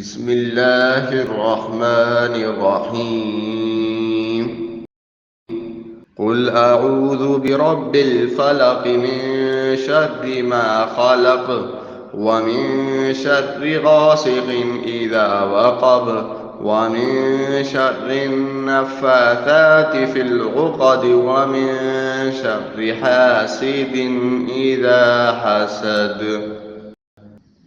بسم الله الرحمن الرحيم. قل أعوذ برب الفلق من شر ما خلق ومن شر غاسق إذا وقب ومن شر النفاثات في العقد ومن شر حاسد إذا حسد.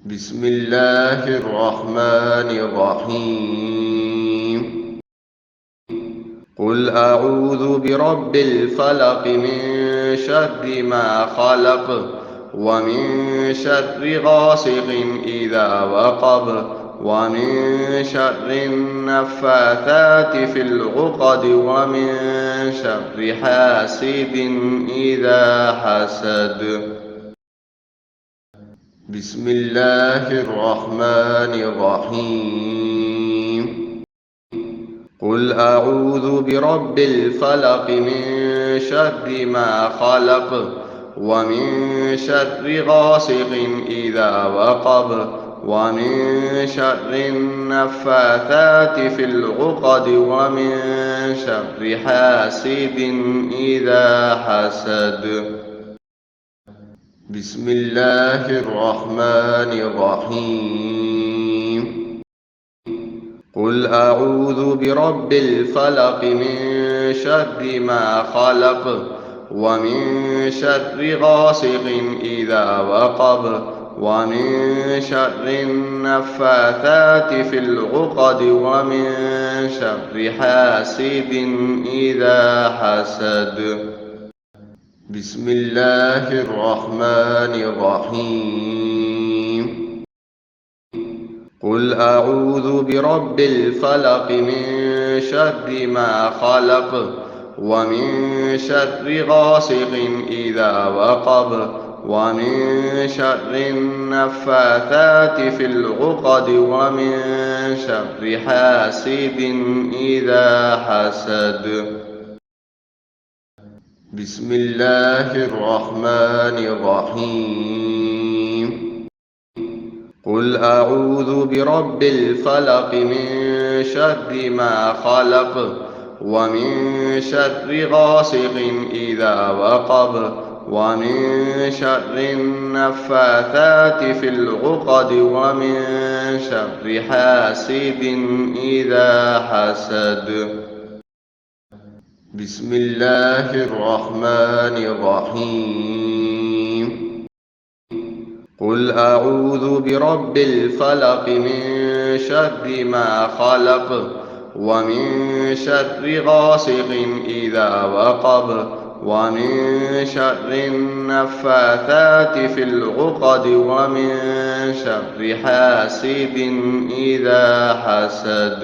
بسم الله الرحمن الرحيم. قل أعوذ برب الفلق من شر ما خلق ومن شر غاسق إذا وقب ومن شر النفاثات في العقد ومن شر حاسد إذا حسد. بسم الله الرحمن الرحيم. قل أعوذ برب الفلق من شر ما خلق ومن شر غاسق إذا وقب ومن شر النفاثات في العقد ومن شر حاسد إذا حسد. بسم الله الرحمن الرحيم. قل أعوذ برب الفلق من شر ما خلق ومن شر غاسق إذا وقب ومن شر النفاثات في العقد ومن شر حاسد إذا حسد. بسم الله الرحمن الرحيم. قل أعوذ برب الفلق من شر ما خلق ومن شر غاسق إذا وقب ومن شر النفاثات في العقد ومن شر حاسد إذا حسد. بسم الله الرحمن الرحيم. قل أعوذ برب الفلق من شر ما خلق ومن شر غاسق إذا وقب ومن شر النفاثات في العقد ومن شر حاسد إذا حسد. بسم الله الرحمن الرحيم. قل أعوذ برب الفلق من شر ما خلق ومن شر غاسق إذا وقب ومن شر النفاثات في العقد ومن شر حاسد إذا حسد.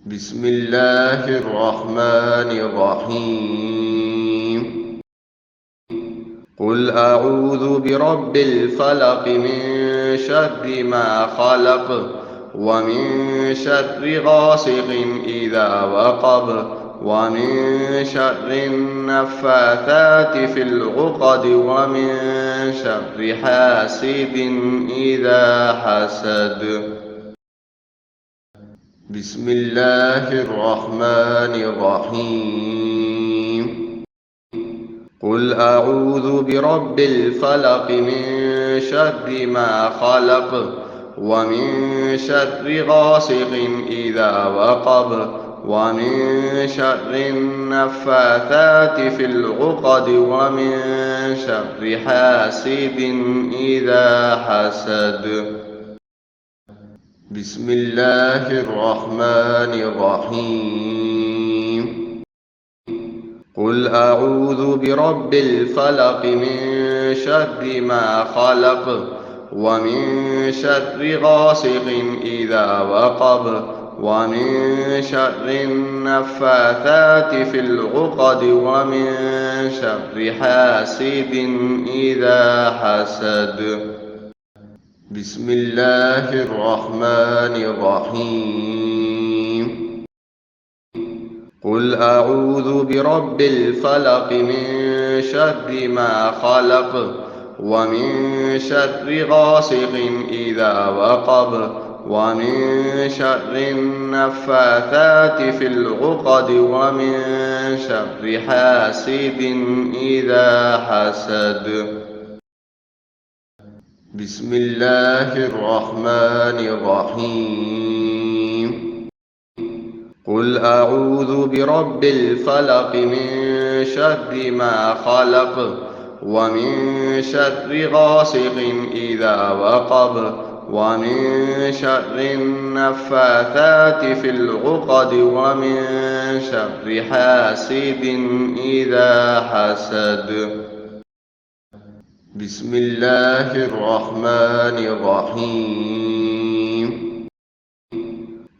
بسم الله الرحمن الرحيم. قل أعوذ برب الفلق من شر ما خلق ومن شر غاسق إذا وقب ومن شر النفاثات في العقد ومن شر حاسد إذا حسد. بسم الله الرحمن الرحيم. قل أعوذ برب الفلق من شر ما خلق ومن شر غاسق إذا وقب ومن شر النفاثات في العقد ومن شر حاسد إذا حسد. بسم الله الرحمن الرحيم. قل أعوذ برب الفلق من شر ما خلق ومن شر غاسق إذا وقب ومن شر النفاثات في العقد ومن شر حاسد إذا حسد. بسم الله الرحمن الرحيم. قل أعوذ برب الفلق من شر ما خلق ومن شر غاسق إذا وقب ومن شر النفاثات في العقد ومن شر حاسد إذا حسد. بسم الله الرحمن الرحيم. قل أعوذ برب الفلق من شر ما خلق ومن شر غاسق إذا وقب ومن شر النفاثات في العقد ومن شر حاسد إذا حسد. بسم الله الرحمن الرحيم.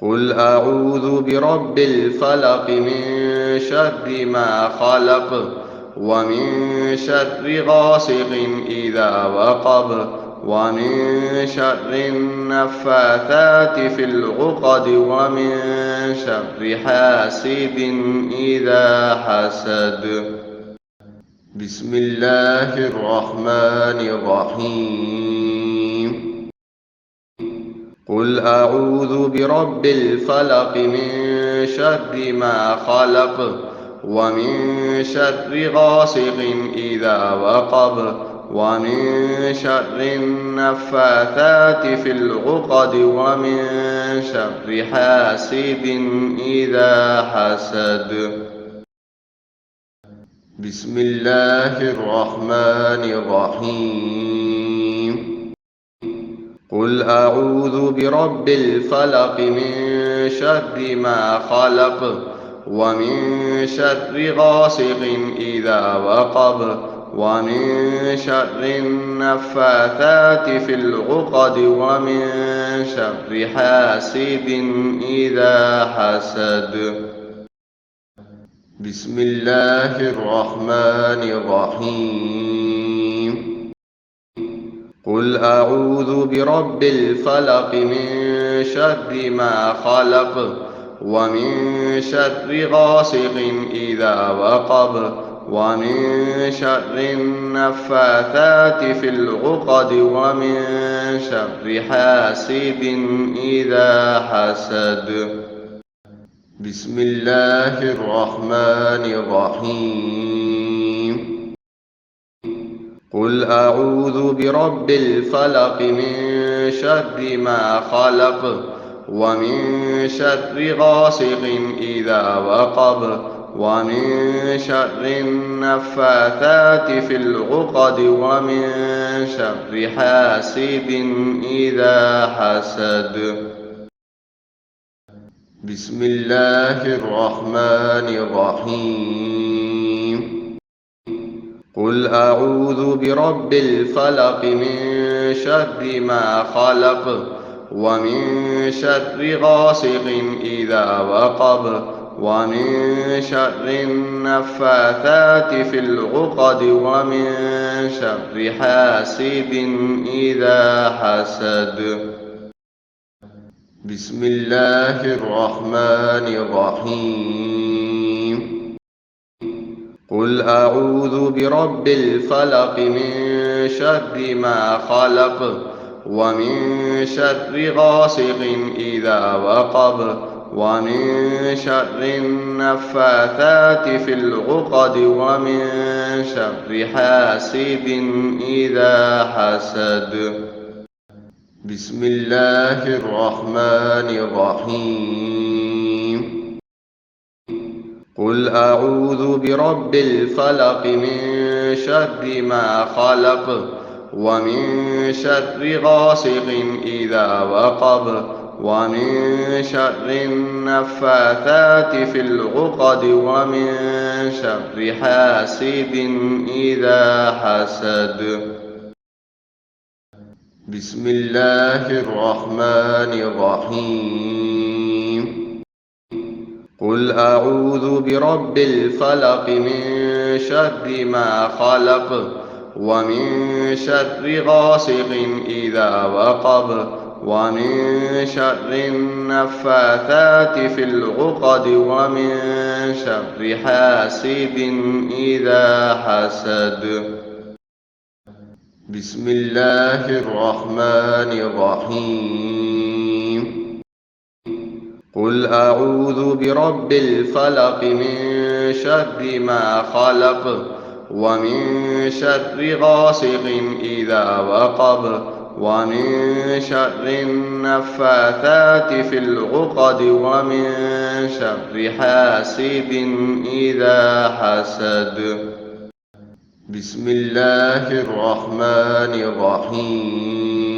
قل أعوذ برب الفلق من شر ما خلق ومن شر غاسق إذا وقب ومن شر النفاثات في العقد ومن شر حاسد إذا حسد. بسم الله الرحمن الرحيم. قل أعوذ برب الفلق من شر ما خلق ومن شر غاسق إذا وقب ومن شر النفاثات في العقد ومن شر حاسد إذا حسد. بسم الله الرحمن الرحيم. قل أعوذ برب الفلق من شر ما خلق ومن شر غاسق إذا وقب ومن شر النفاثات في العقد ومن شر حاسد إذا حسد. بسم الله الرحمن الرحيم. قل أعوذ برب الفلق من شر ما خلق ومن شر غاسق إذا وقب ومن شر النفاثات في العقد ومن شر حاسد إذا حسد. بسم الله الرحمن الرحيم. قل أعوذ برب الفلق من شر ما خلق ومن شر غاسق إذا وقب ومن شر النفاثات في العقد ومن شر حاسد إذا حسد. بسم الله الرحمن الرحيم. قل أعوذ برب الفلق من شر ما خلق ومن شر غاسق إذا وقب ومن شر النفاثات في العقد ومن شر حاسد إذا حسد. بسم الله الرحمن الرحيم. قل أعوذ برب الفلق من شر ما خلق ومن شر غاسق إذا وقب ومن شر النفاثات في العقد ومن شر حاسد إذا حسد. بسم الله الرحمن الرحيم. قل أعوذ برب الفلق من شر ما خلق ومن شر غاسق إذا وقب ومن شر النفاثات في العقد ومن شر حاسد إذا حسد. بسم الله الرحمن الرحيم. قل أعوذ برب الفلق من شر ما خلق ومن شر غاسق إذا وقب ومن شر النفاثات في العقد ومن شر حاسد إذا حسد. بسم الله الرحمن الرحيم. قل أعوذ برب الفلق من شر ما خلق ومن شر غاسق إذا وقب ومن شر النفاثات في العقد ومن شر حاسد إذا حسد. بسم الله الرحمن الرحيم.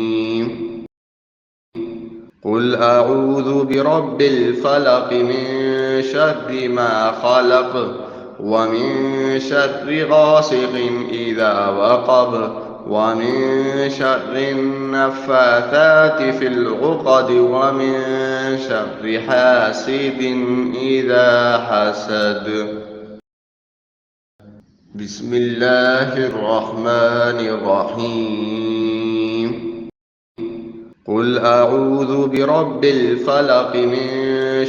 قل أعوذ برب الفلق من شر ما خلق ومن شر غاسق إذا وقب ومن شر النفاثات في العقد ومن شر حاسد إذا حسد. بسم الله الرحمن الرحيم. قل أعوذ برب الفلق من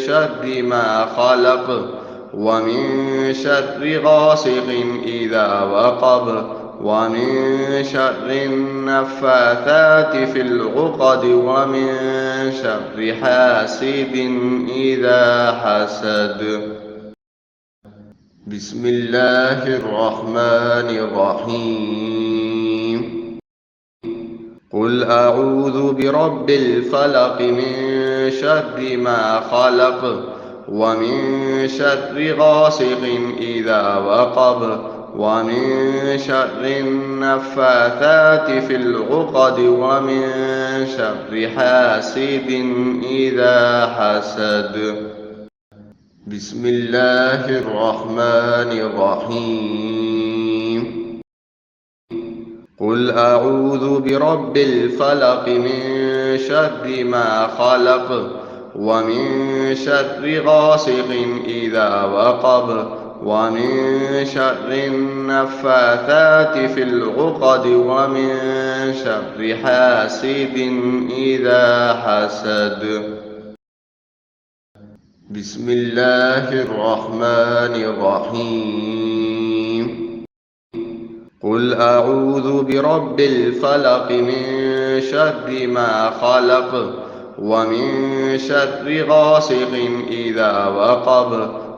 شر ما خلق ومن شر غاسق إذا وقب ومن شر النفاثات في العقد ومن شر حاسد إذا حسد. بسم الله الرحمن الرحيم. قل أعوذ برب الفلق من شر ما خلق ومن شر غاسق إذا وقب ومن شر النفاثات في العقد ومن شر حاسد إذا حسد. بسم الله الرحمن الرحيم. قل أعوذ برب الفلق من شر ما خلق ومن شر غاسق إذا وقب ومن شر النفاثات في العقد ومن شر حاسد إذا حسد. بسم الله الرحمن الرحيم. قل أعوذ برب الفلق من شر ما خلق ومن شر غاسق إذا وقب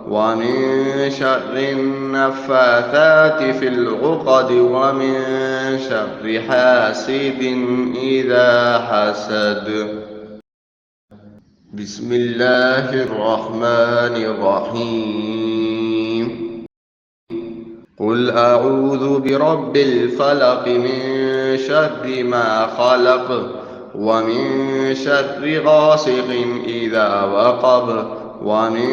ومن شر النفاثات في العقد ومن شر حاسد إذا حسد. بسم الله الرحمن الرحيم. قل أعوذ برب الفلق من شر ما خلق ومن شر غاسق إذا وقب ومن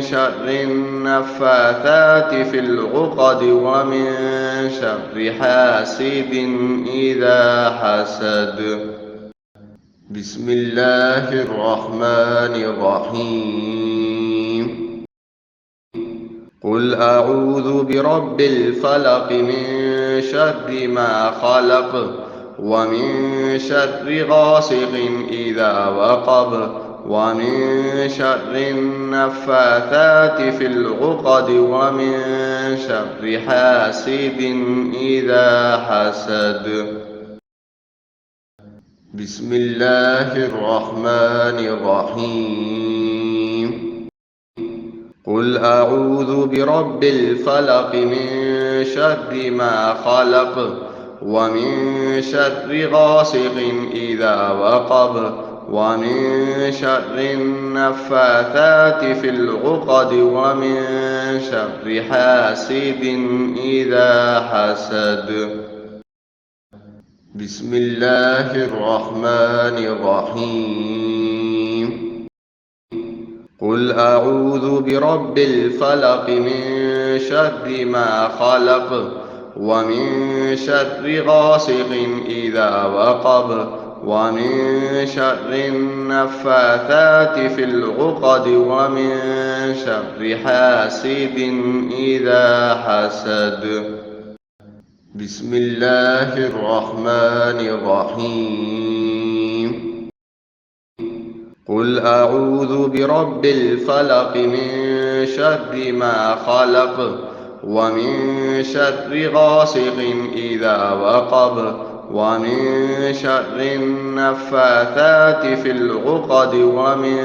شر النفاثات في العقد ومن شر حاسد إذا حسد. بسم الله الرحمن الرحيم. قل أعوذ برب الفلق من شر ما خلق ومن شر غاسق إذا وقب ومن شر النفاثات في العقد ومن شر حاسد إذا حسد. بسم الله الرحمن الرحيم. قل أعوذ برب الفلق من شر ما خلق ومن شر غاسق إذا وقب ومن شر النفاثات في العقد ومن شر حاسد إذا حسد. بسم الله الرحمن الرحيم. قل أعوذ برب الفلق من شر ما خلق ومن شر غاسق إذا وقب ومن شر النفاثات في العقد ومن شر حاسد إذا حسد. بسم الله الرحمن الرحيم. قل أعوذ برب الفلق من شر ما خلق ومن شر غاسق إذا وقب ومن شر النفاثات في العقد ومن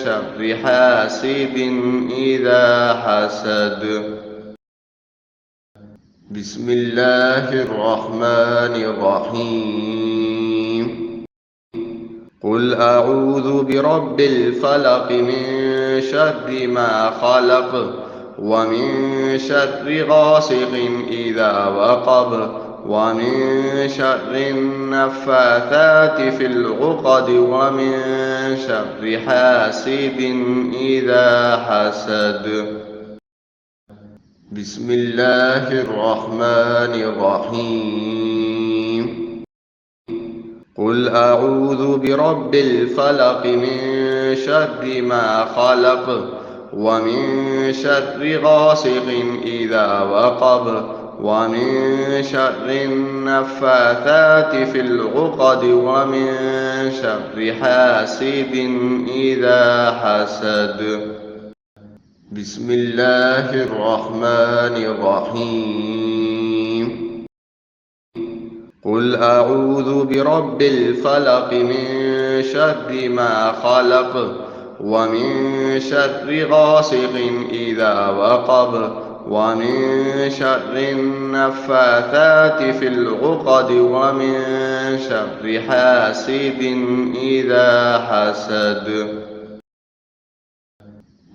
شر حاسد إذا حسد. بسم الله الرحمن الرحيم. قل أعوذ برب الفلق من شر ما خلق ومن شر غاسق إذا وقب ومن شر النفاثات في العقد ومن شر حاسد إذا حسد. بسم الله الرحمن الرحيم. قل أعوذ برب الفلق من شر ما خلق ومن شر غاسق إذا وقب ومن شر النفاثات في العقد ومن شر حاسد إذا حسد. بسم الله الرحمن الرحيم. قل أعوذ برب الفلق من شر ما خلق ومن شر غاسق إذا وقب ومن شر النفاثات في العقد ومن شر حاسد إذا حسد.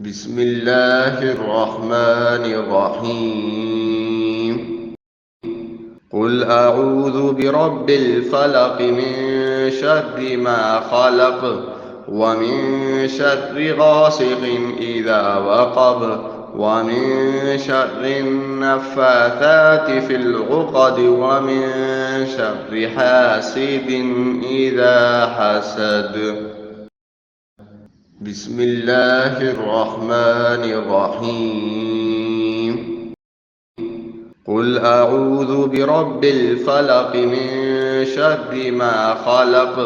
بسم الله الرحمن الرحيم. قل أعوذ برب الفلق من شر ما خلق ومن شر غاسق إذا وقب ومن شر النفاثات في العقد ومن شر حاسد إذا حسد. بسم الله الرحمن الرحيم. قل أعوذ برب الفلق من شر ما خلق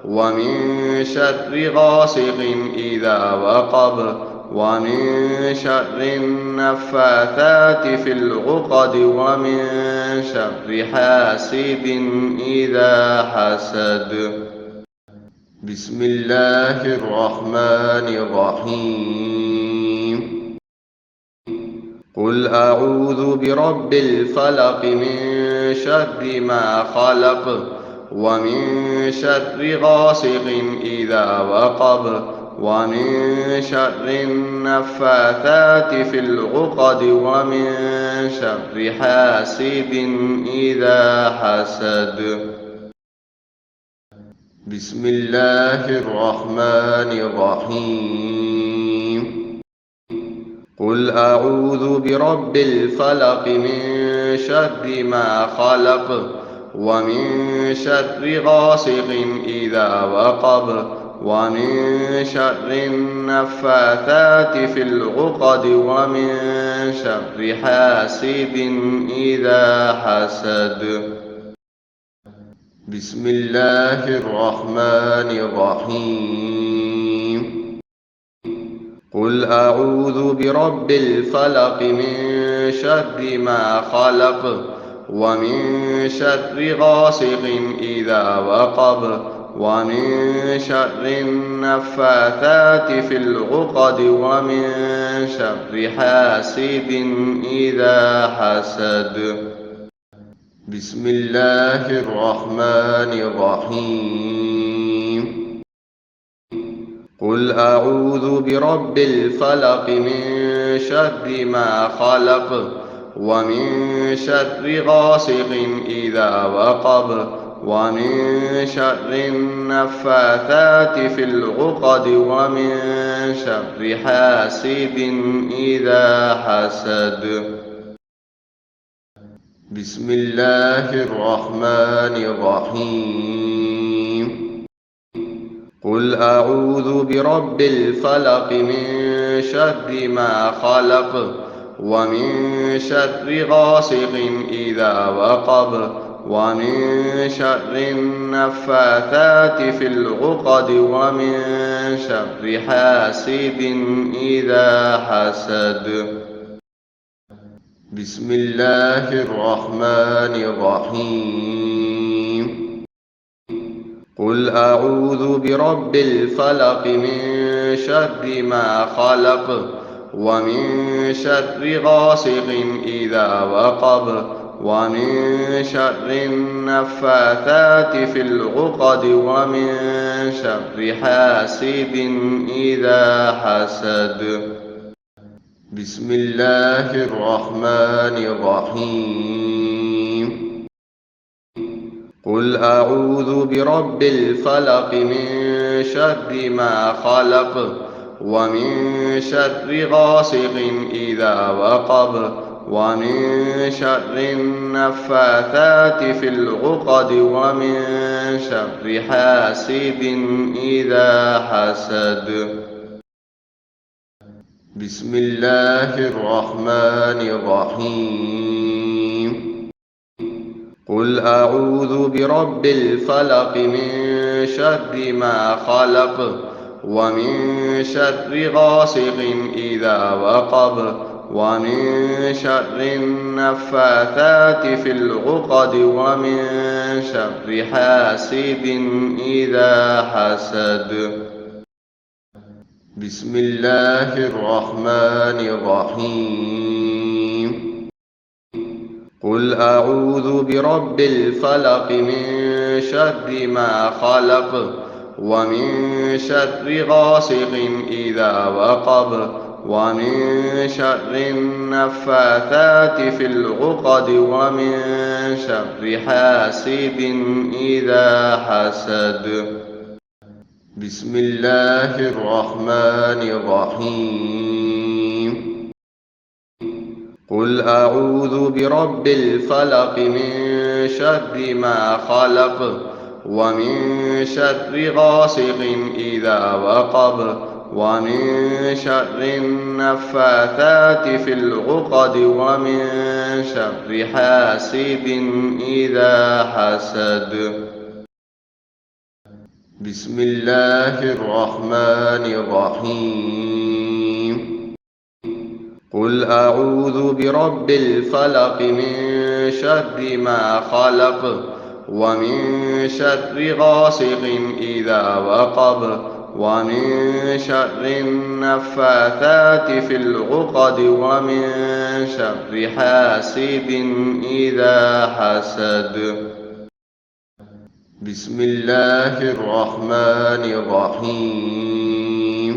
ومن شر غاسق إذا وقب ومن شر النفاثات في العقد ومن شر حاسد إذا حسد. بسم الله الرحمن الرحيم. قل أعوذ برب الفلق من شر ما خلق ومن شر غاسق إذا وقب ومن شر النفاثات في العقد ومن شر حاسد إذا حسد. بسم الله الرحمن الرحيم. قل أعوذ برب الفلق من شر ما خلق ومن شر غاسق إذا وقب ومن شر النفاثات في العقد ومن شر حاسد إذا حسد. بسم الله الرحمن الرحيم. قل أعوذ برب الفلق من شر ما خلق ومن شر غاسق إذا وقب ومن شر النفاثات في العقد ومن شر حاسد إذا حسد. بسم الله الرحمن الرحيم. قل أعوذ برب الفلق من شر ما خلق ومن شر غاسق إذا وقب ومن شر النفاثات في العقد ومن شر حاسد إذا حسد. بسم الله الرحمن الرحيم. قل أعوذ برب الفلق من شر ما خلق ومن شر غاسق إذا وقب ومن شر النفاثات في العقد ومن شر حاسد إذا حسد. بسم الله الرحمن الرحيم. قل أعوذ برب الفلق من شر ما خلق ومن شر غاسق إذا وقب ومن شر النفاثات في العقد ومن شر حاسد إذا حسد. بسم الله الرحمن الرحيم. قل أعوذ برب الفلق من شر ما خلق ومن شر غاسق إذا وقب ومن شر النفاثات في العقد ومن شر حاسد إذا حسد. بسم الله الرحمن الرحيم. قل أعوذ برب الفلق من شر ما خلق ومن شر غاسق إذا وقب ومن شر النفاثات في العقد ومن شر حاسد إذا حسد. بسم الله الرحمن الرحيم. قل أعوذ برب الفلق من شر ما خلق ومن شر غاسق إذا وقب ومن شر النفاثات في العقد ومن شر حاسد إذا حسد. بسم الله الرحمن الرحيم. قل أعوذ برب الفلق من شر ما خلق ومن شر غاسق إذا وقب ومن شر النفاثات في العقد ومن شر حاسد إذا حسد. بسم الله الرحمن الرحيم. قل أعوذ برب الفلق من شر ما خلق ومن شر غاسق إذا وقب ومن شر النفاثات في العقد ومن شر حاسد إذا حسد. بسم الله الرحمن الرحيم.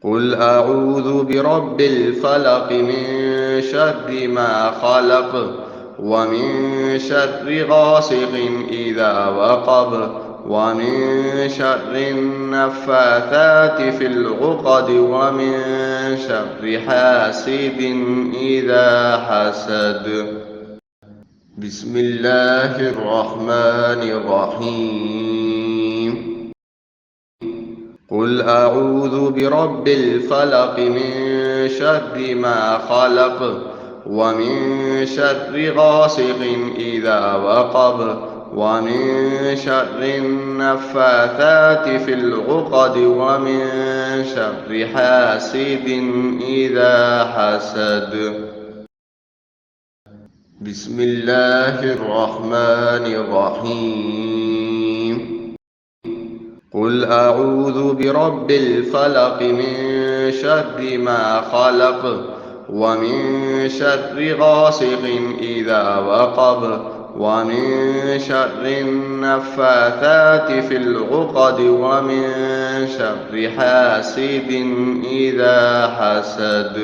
قل أعوذ برب الفلق من شر ما خلق ومن شر غاسق إذا وقب ومن شر النفاثات في العقد ومن شر حاسد إذا حسد. بسم الله الرحمن الرحيم. قل أعوذ برب الفلق من شر ما خلق ومن شر غاسق إذا وقب ومن شر النفاثات في العقد ومن شر حاسد إذا حسد. بسم الله الرحمن الرحيم. قل أعوذ برب الفلق من شر ما خلق ومن شر غاسق إذا وقب ومن شر النفاثات في العقد ومن شر حاسد إذا حسد.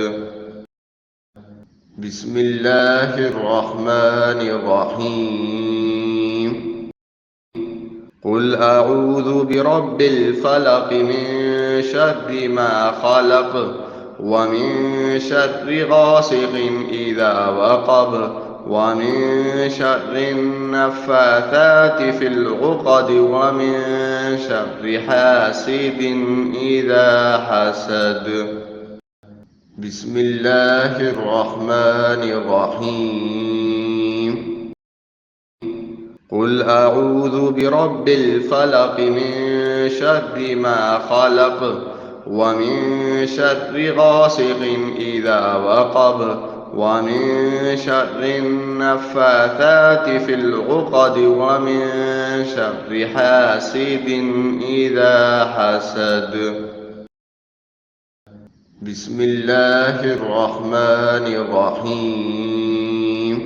بسم الله الرحمن الرحيم. قل أعوذ برب الفلق من شر ما خلق ومن شر غاسق إذا وقب ومن شر النفاثات في العقد ومن شر حاسد إذا حسد. بسم الله الرحمن الرحيم. قل أعوذ برب الفلق من شر ما خلق ومن شر غاسق إذا وقب ومن شر النفاثات في العقد ومن شر حاسد إذا حسد. بسم الله الرحمن الرحيم.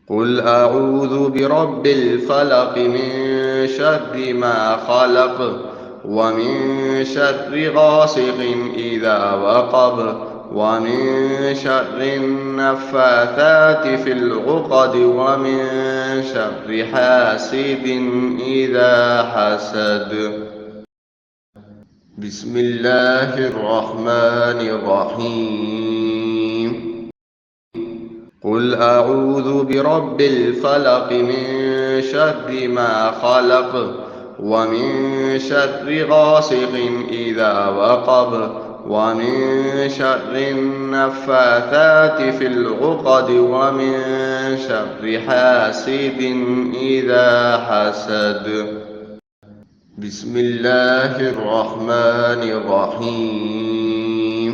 قل أعوذ برب الفلق من شر ما خلق ومن شر غاسق إذا وقب ومن شر النفاثات في العقد ومن شر حاسد إذا حسد. بسم الله الرحمن الرحيم. قل أعوذ برب الفلق من شر ما خلق ومن شر غاسق إذا وقب ومن شر النفاثات في العقد ومن شر حاسد إذا حسد. بسم الله الرحمن الرحيم.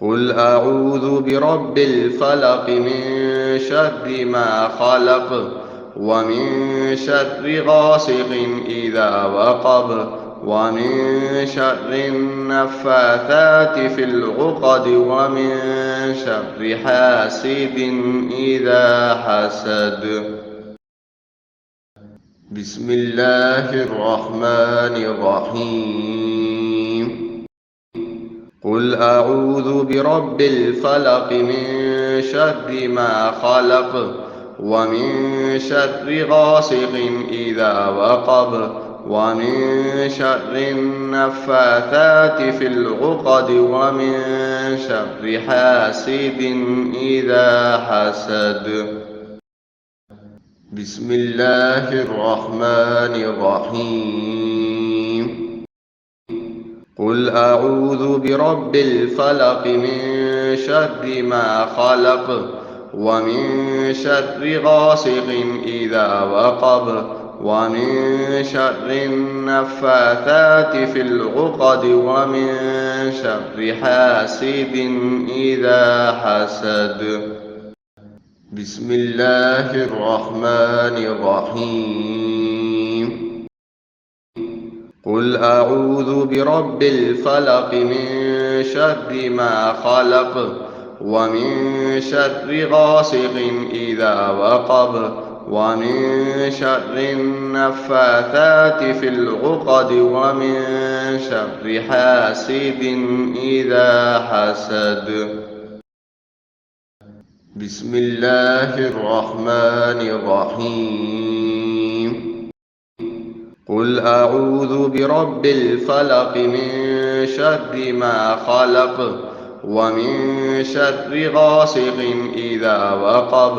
قل أعوذ برب الفلق من شر ما خلق ومن شر غاسق إذا وقب ومن شر النفاثات في العقد ومن شر حاسد إذا حسد. بسم الله الرحمن الرحيم. قل أعوذ برب الفلق من شر ما خلق ومن شر غاسق إذا وقب ومن شر النفاثات في العقد ومن شر حاسد إذا حسد. بسم الله الرحمن الرحيم. قل أعوذ برب الفلق من شر ما خلق ومن شر غاسق إذا وقب ومن شر النفاثات في العقد ومن شر حاسد إذا حسد. بسم الله الرحمن الرحيم. قل أعوذ برب الفلق من شر ما خلق ومن شر غاسق إذا وقب ومن شر النفاثات في العقد ومن شر حاسد إذا حسد. بسم الله الرحمن الرحيم. قل أعوذ برب الفلق من شر ما خلق ومن شر غاسق إذا وقب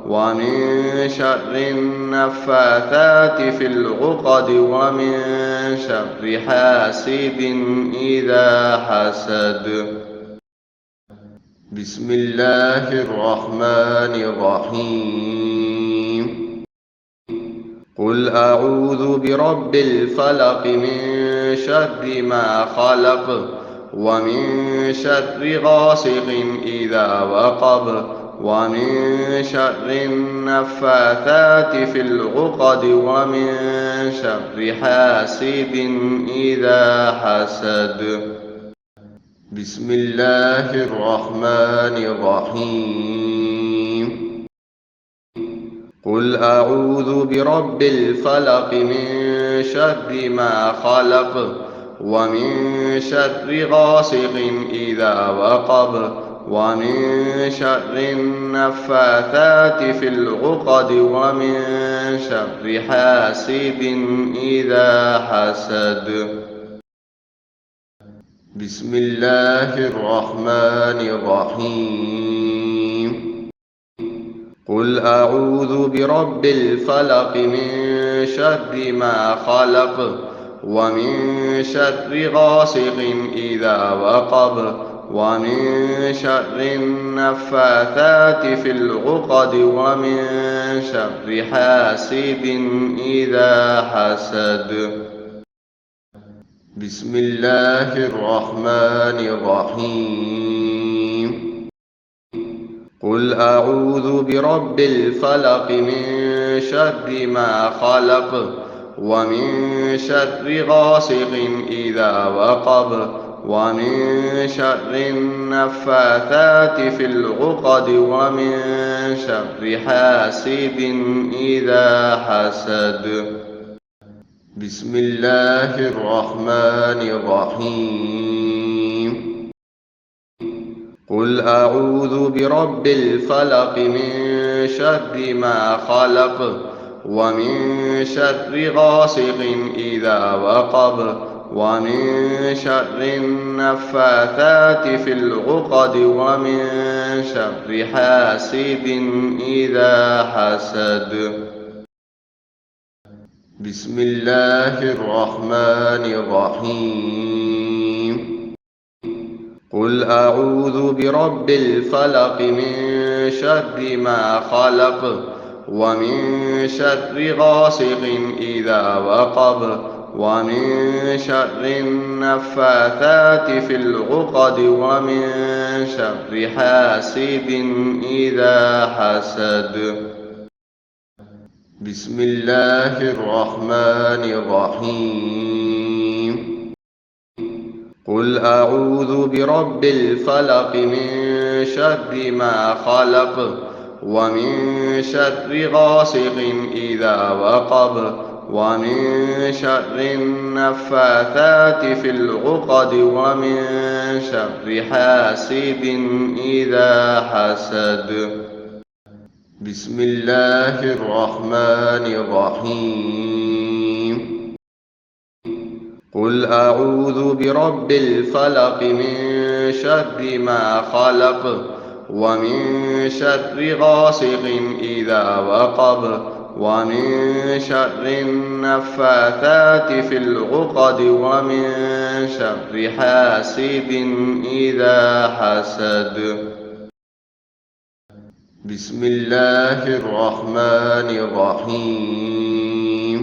ومن شر النفاثات في العقد ومن شر حاسد إذا حسد. بسم الله الرحمن الرحيم. قل أعوذ برب الفلق من شر ما خلق ومن شر غاسق إذا وقب ومن شر النفاثات في العقد ومن شر حاسد إذا حسد. بسم الله الرحمن الرحيم. قل أعوذ برب الفلق من شر ما خلق ومن شر غاسق إذا وقب ومن شر النفاثات في العقد ومن شر حاسد إذا حسد. بسم الله الرحمن الرحيم. قل أعوذ برب الفلق من شر ما خلق ومن شر غاسق إذا وقب ومن شر النفاثات في العقد ومن شر حاسد إذا حسد. بسم الله الرحمن الرحيم. قل أعوذ برب الفلق من شر ما خلق ومن شر غاسق إذا وقب ومن شر النفاثات في العقد ومن شر حاسد إذا حسد. بسم الله الرحمن الرحيم. قل أعوذ برب الفلق من شر ما خلق ومن شر غاسق إذا وقب ومن شر النفاثات في العقد ومن شر حاسد إذا حسد. بسم الله الرحمن الرحيم. قل أعوذ برب الفلق من شر ما خلق ومن شر غاسق إذا وقب ومن شر النفاثات في العقد ومن شر حاسد إذا حسد. بسم الله الرحمن الرحيم. قل أعوذ برب الفلق من شر ما خلق ومن شر غاسق إذا وقب ومن شر النفاثات في العقد ومن شر حاسد إذا حسد. بسم الله الرحمن الرحيم. قل أعوذ برب الفلق من شر ما خلق ومن شر غاسق إذا وقب ومن شر النفاثات في العقد ومن شر حاسد إذا حسد. بسم الله الرحمن الرحيم.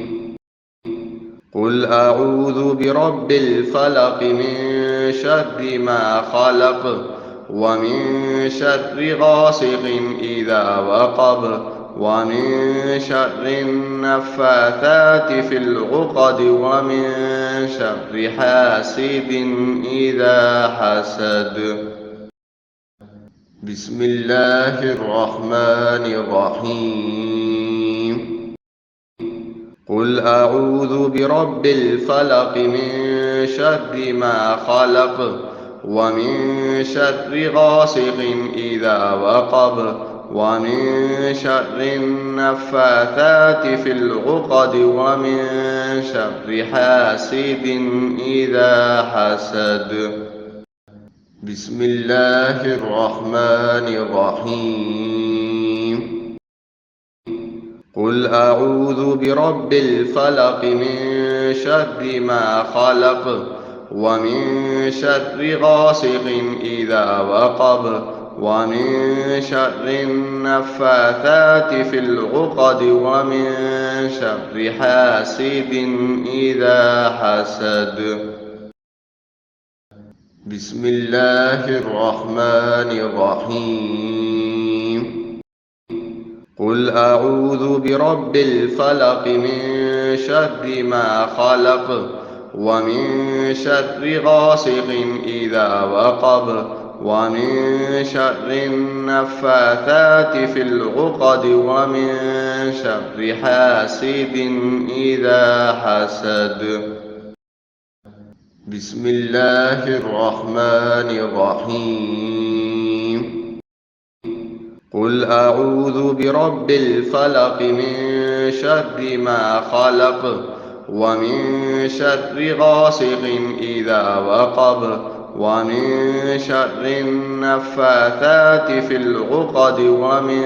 قل أعوذ برب الفلق من شر ما خلق ومن شر غاسق إذا وقب ومن شر النفاثات في العقد ومن شر حاسد إذا حسد. بسم الله الرحمن الرحيم. قل أعوذ برب الفلق من شر ما خلق ومن شر غاسق إذا وقب ومن شر النفاثات في العقد ومن شر حاسد إذا حسد. بسم الله الرحمن الرحيم. قل أعوذ برب الفلق من شر ما خلق ومن شر غاسق إذا وقب ومن شر النفاثات في العقد ومن شر حاسد إذا حسد. بسم الله الرحمن الرحيم. قل أعوذ برب الفلق من شر ما خلق ومن شر غاسق إذا وقب ومن شر النفاثات في العقد ومن شر حاسد إذا حسد. بسم الله الرحمن الرحيم. قل أعوذ برب الفلق من شر ما خلق ومن شر غاسق إذا وقب ومن شر النفاثات في العقد ومن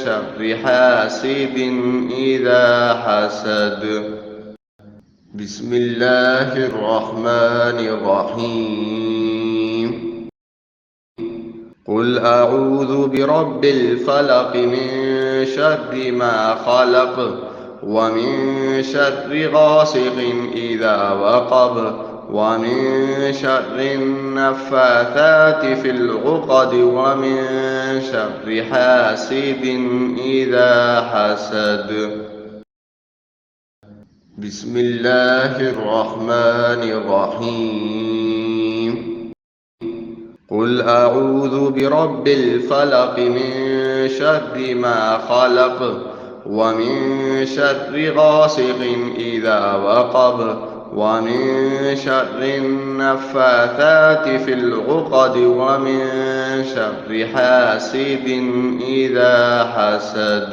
شر حاسد إذا حسد. بسم الله الرحمن الرحيم. قل أعوذ برب الفلق من شر ما خلق ومن شر غاسق إذا وقب ومن شر النفاثات في العقد ومن شر حاسد إذا حسد. بسم الله الرحمن الرحيم. قل أعوذ برب الفلق من شر ما خلق ومن شر غاسق إذا وقب ومن شر النفاثات في العقد ومن شر حاسد إذا حسد.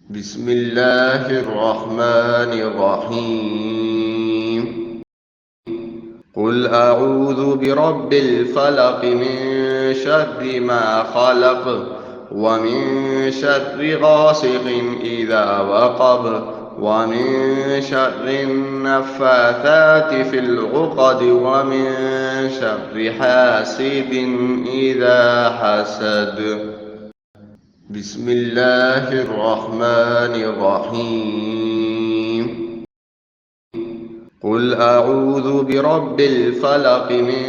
بسم الله الرحمن الرحيم. قل أعوذ برب الفلق من شر ما خلق ومن شر غاسق إذا وقب ومن شر النفاثات في العقد ومن شر حاسد إذا حسد. بسم الله الرحمن الرحيم. قل أعوذ برب الفلق من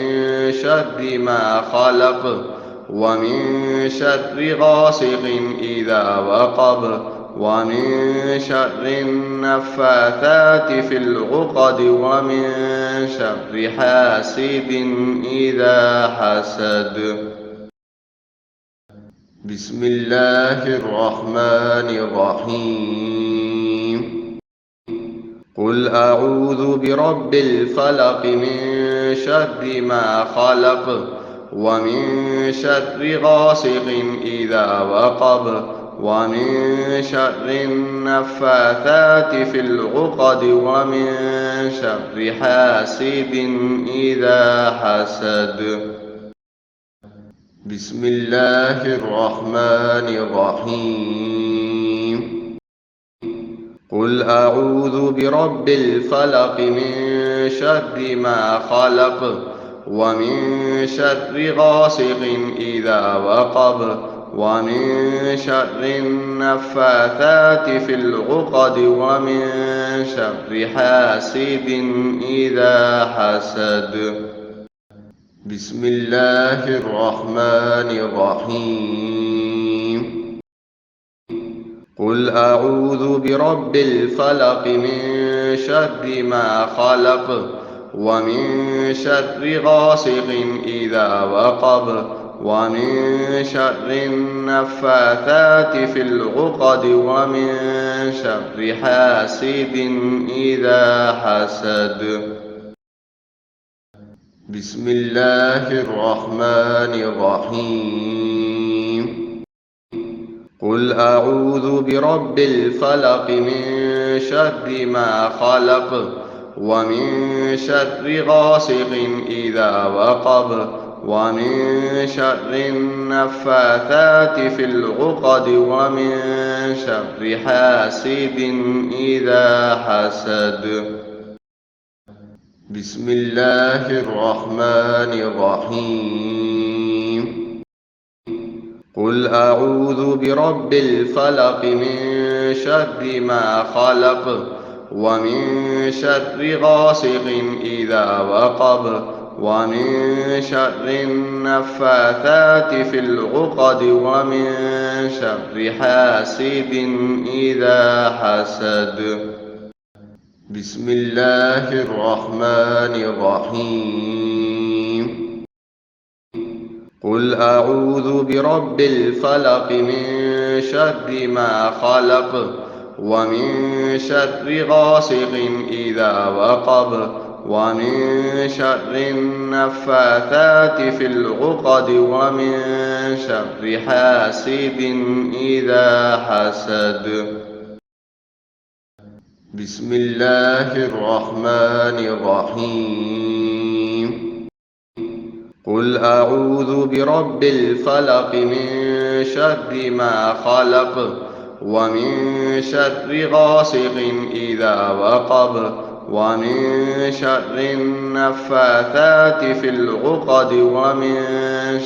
شر ما خلق ومن شر غاسق إذا وقب ومن شر النفاثات في العقد ومن شر حاسد إذا حسد. بسم الله الرحمن الرحيم. قل أعوذ برب الفلق من شر ما خلق ومن شر غاسق إذا وقب ومن شر النفاثات في العقد ومن شر حاسد إذا حسد. بسم الله الرحمن الرحيم. قل أعوذ برب الفلق من شر ما خلق ومن شر غاسق إذا وقب ومن شر النفاثات في العقد ومن شر حاسد إذا حسد. بسم الله الرحمن الرحيم. قل أعوذ برب الفلق من شر ما خلق ومن شر غاسق إذا وقب ومن شر النفاثات في العقد ومن شر حاسد إذا حسد. بسم الله الرحمن الرحيم. قل أعوذ برب الفلق من شر ما خلق ومن شر غاسق إذا وقب ومن شر النفاثات في العقد ومن شر حاسد إذا حسد. بسم الله الرحمن الرحيم. قل أعوذ برب الفلق من شر ما خلق ومن شر غاسق إذا وقب ومن شر النفاثات في العقد ومن شر حاسد إذا حسد. بسم الله الرحمن الرحيم. قل أعوذ برب الفلق من شر ما خلق ومن شر غاسق إذا وقب ومن شر النفاثات في العقد ومن شر حاسد إذا حسد. بسم الله الرحمن الرحيم. قل أعوذ برب الفلق من شر ما خلق ومن شر غاسق إذا وقب ومن شر النفاثات في العقد ومن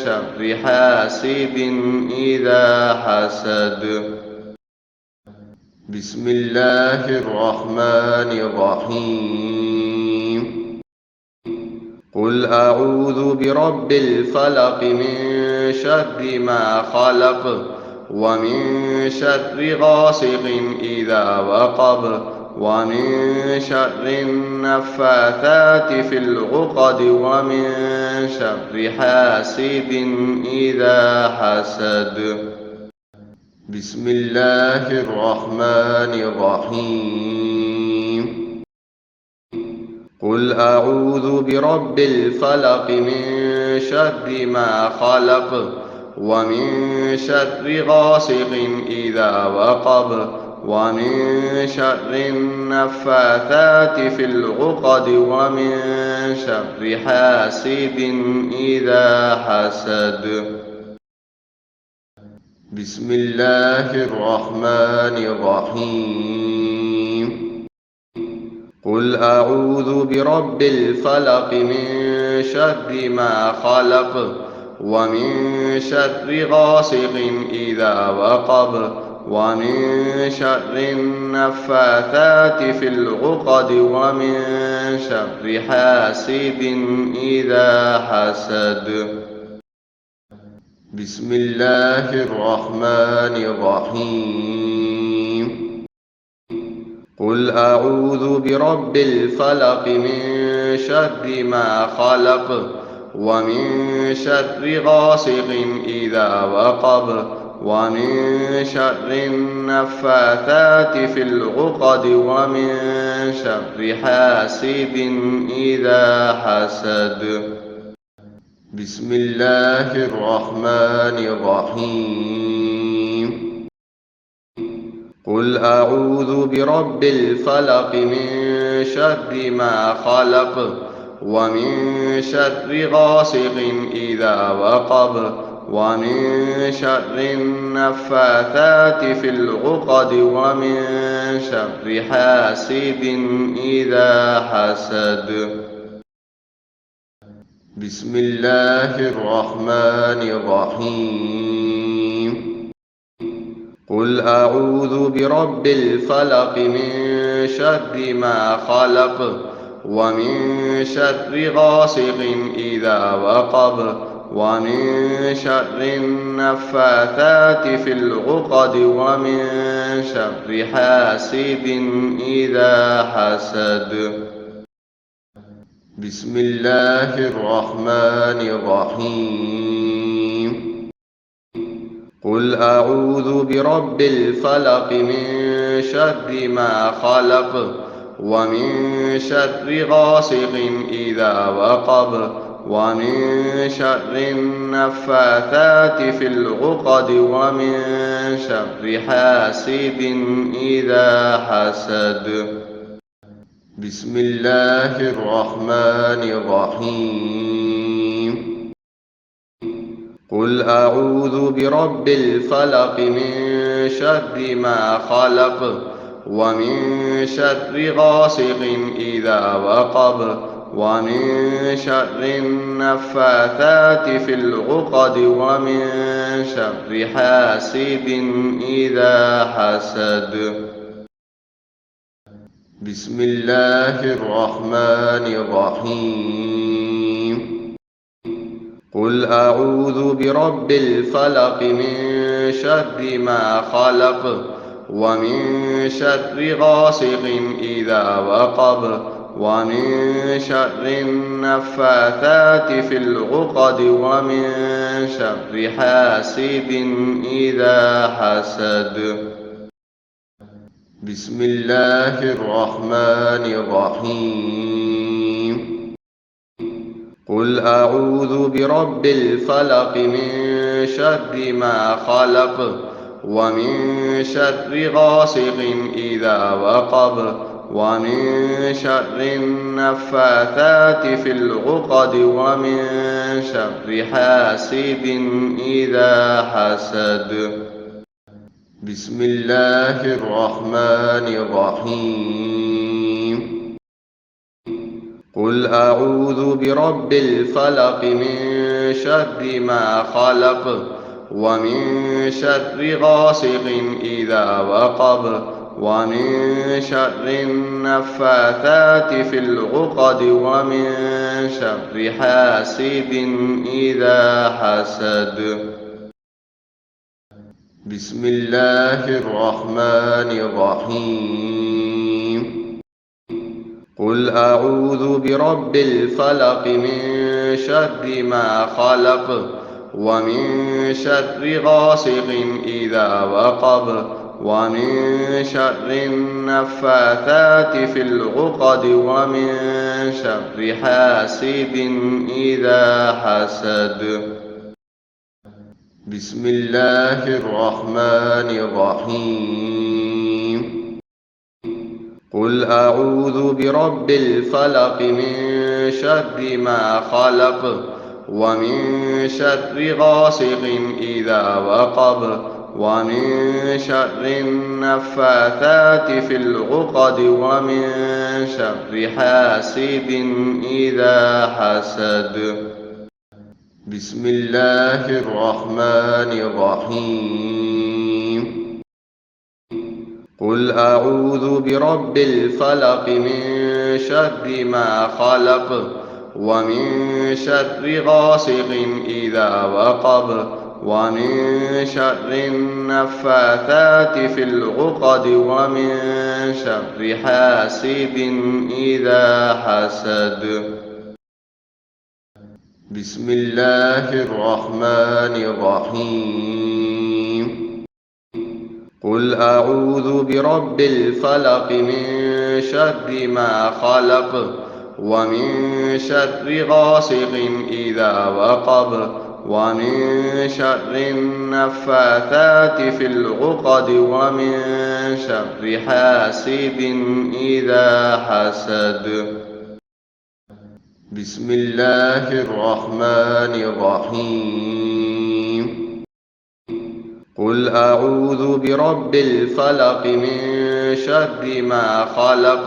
شر حاسد إذا حسد. بسم الله الرحمن الرحيم. قل أعوذ برب الفلق من شر ما خلق ومن شر غاسق إذا وقب ومن شر النفاثات في العقد ومن شر حاسد إذا حسد. بسم الله الرحمن الرحيم. قل أعوذ برب الفلق من شر ما خلق ومن شر غاسق إذا وقب ومن شر النفاثات في العقد ومن شر حاسد إذا حسد. بسم الله الرحمن الرحيم. قل أعوذ برب الفلق من شر ما خلق ومن شر غاسق إذا وقب ومن شر النفاثات في العقد ومن شر حاسد إذا حسد. بسم الله الرحمن الرحيم. قل أعوذ برب الفلق من شر ما خلق ومن شر غاسق إذا وقب ومن شر النفاثات في العقد ومن شر حاسد إذا حسد. بسم الله الرحمن الرحيم. قل أعوذ برب الفلق من شر ما خلق ومن شر غاسق إذا وقب ومن شر النفاثات في العقد ومن شر حاسد إذا حسد. بسم الله الرحمن الرحيم. قل أعوذ برب الفلق من شر ما خلق ومن شر غاسق إذا وقب ومن شر النفاثات في العقد ومن شر حاسد إذا حسد. بسم الله الرحمن الرحيم. قل أعوذ برب الفلق من شر ما خلق ومن شر غاسق إذا وقب ومن شر النفاثات في العقد ومن شر حاسد إذا حسد. بسم الله الرحمن الرحيم. قل أعوذ برب الفلق من شر ما خلق ومن شر غاسق إذا وقب ومن شر النفاثات في العقد ومن شر حاسد إذا حسد. بسم الله الرحمن الرحيم. قل أعوذ برب الفلق من شر ما خلق ومن شر غاسق إذا وقب ومن شر النفاثات في العقد ومن شر حاسد إذا حسد. بسم الله الرحمن الرحيم. قل أعوذ برب الفلق من شر ما خلق ومن شر غاسق إذا وقب ومن شر النفاثات في العقد ومن شر حاسد إذا حسد. بسم الله الرحمن الرحيم. قل أعوذ برب الفلق من شر ما خلق ومن شر غاسق إذا وقب ومن شر النفاثات في العقد ومن شر حاسد إذا حسد. بسم الله الرحمن الرحيم. قل أعوذ برب الفلق من شر ما خلق ومن شر غاسق إذا وقب ومن شر النفاثات في العقد ومن شر حاسد إذا حسد. بسم الله الرحمن الرحيم. قل أعوذ برب الفلق من شر ما خلق ومن شر غاسق إذا وقب ومن شر النفاثات في العقد ومن شر حاسد إذا حسد. بسم الله الرحمن الرحيم. قل أعوذ برب الفلق من شر ما خلق ومن شر غاسق إذا وقب ومن شر النفاثات في العقد ومن شر حاسد إذا حسد. بسم الله الرحمن الرحيم. قل أعوذ برب الفلق من شر ما خلق ومن شر غاسق إذا وقب ومن شر النفاثات في العقد ومن شر حاسد إذا حسد. بسم الله الرحمن الرحيم. قل أعوذ برب الفلق من شر ما خلق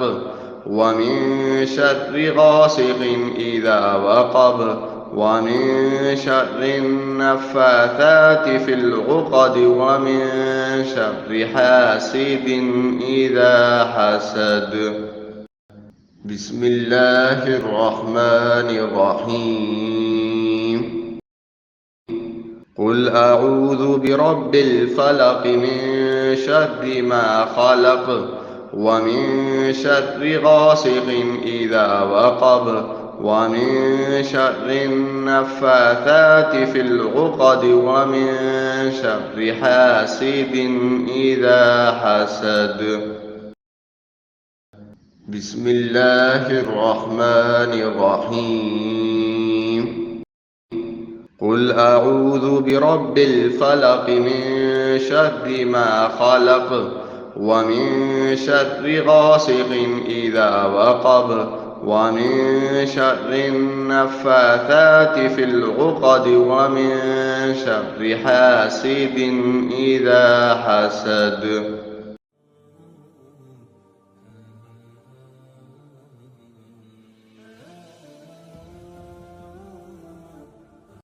ومن شر غاسق إذا وقب ومن شر النفاثات في العقد ومن شر حاسد إذا حسد. بسم الله الرحمن الرحيم. قل أعوذ برب الفلق من شر ما خلق ومن شر غاسق إذا وقب ومن شر النفاثات في العقد ومن شر حاسد إذا حسد. بسم الله الرحمن الرحيم. قل أعوذ برب الفلق من شر ما خلق ومن شر غاسق إذا وقب ومن شر النفاثات في العقد ومن شر حاسد إذا حسد.